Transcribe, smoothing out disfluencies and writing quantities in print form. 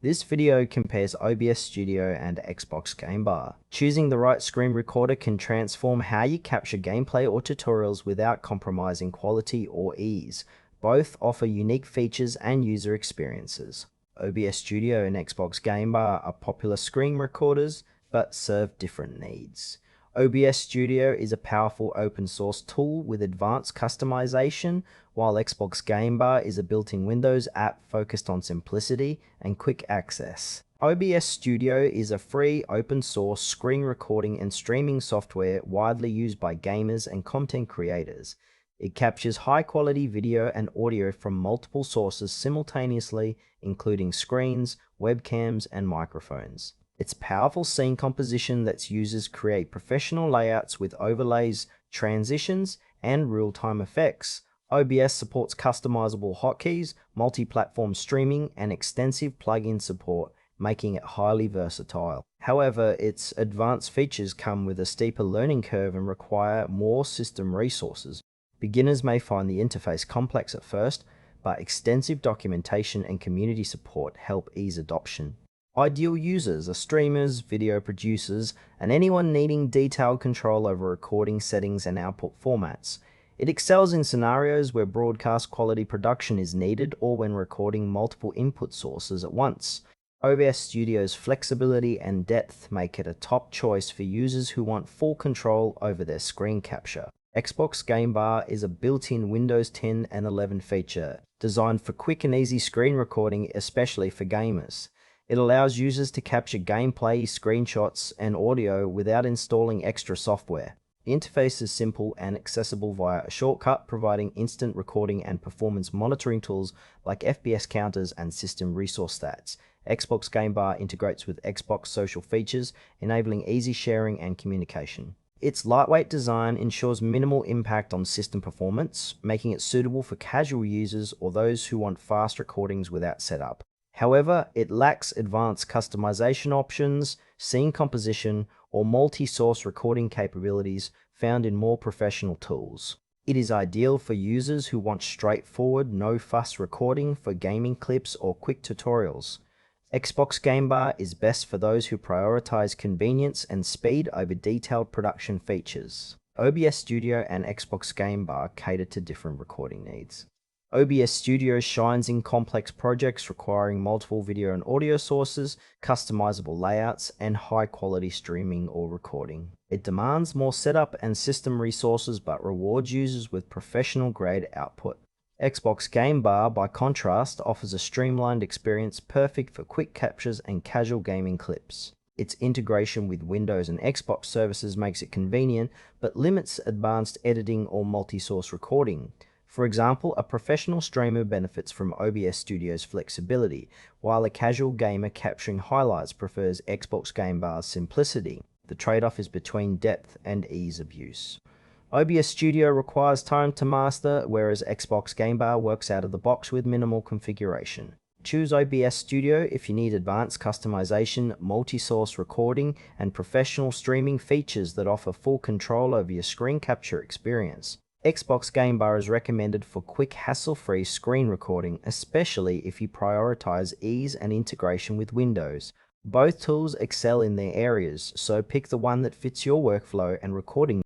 This video compares OBS Studio and Xbox Game Bar. Choosing the right screen recorder can transform how you capture gameplay or tutorials without compromising quality or ease. Both offer unique features and user experiences. OBS Studio and Xbox Game Bar are popular screen recorders, but serve different needs. OBS Studio is a powerful open source tool with advanced customization, while Xbox Game Bar is a built-in Windows app focused on simplicity and quick access. OBS Studio is a free open source screen recording and streaming software widely used by gamers and content creators. It captures high-quality video and audio from multiple sources simultaneously, including screens, webcams, and microphones. Its powerful scene composition lets users create professional layouts with overlays, transitions, and real-time effects. OBS supports customizable hotkeys, multi-platform streaming, and extensive plugin support, making it highly versatile. However, its advanced features come with a steeper learning curve and require more system resources. Beginners may find the interface complex at first, but extensive documentation and community support help ease adoption. Ideal users are streamers, video producers, and anyone needing detailed control over recording settings and output formats. It excels in scenarios where broadcast quality production is needed or when recording multiple input sources at once. OBS Studio's flexibility and depth make it a top choice for users who want full control over their screen capture. Xbox Game Bar is a built-in Windows 10 and 11 feature, designed for quick and easy screen recording, especially for gamers. It allows users to capture gameplay, screenshots, and audio without installing extra software. The interface is simple and accessible via a shortcut, providing instant recording and performance monitoring tools like FPS counters and system resource stats. Xbox Game Bar integrates with Xbox social features, enabling easy sharing and communication. Its lightweight design ensures minimal impact on system performance, making it suitable for casual users or those who want fast recordings without setup. However, it lacks advanced customization options, scene composition, or multi-source recording capabilities found in more professional tools. It is ideal for users who want straightforward, no-fuss recording for gaming clips or quick tutorials. Xbox Game Bar is best for those who prioritize convenience and speed over detailed production features. OBS Studio and Xbox Game Bar cater to different recording needs. OBS Studio shines in complex projects requiring multiple video and audio sources, customizable layouts, and high-quality streaming or recording. It demands more setup and system resources but rewards users with professional-grade output. Xbox Game Bar, by contrast, offers a streamlined experience perfect for quick captures and casual gaming clips. Its integration with Windows and Xbox services makes it convenient, but limits advanced editing or multi-source recording. For example, a professional streamer benefits from OBS Studio's flexibility, while a casual gamer capturing highlights prefers Xbox Game Bar's simplicity. The trade-off is between depth and ease of use. OBS Studio requires time to master, whereas Xbox Game Bar works out of the box with minimal configuration. Choose OBS Studio if you need advanced customization, multi-source recording, and professional streaming features that offer full control over your screen capture experience. Xbox Game Bar is recommended for quick, hassle-free screen recording, especially if you prioritize ease and integration with Windows. Both tools excel in their areas, so pick the one that fits your workflow and recording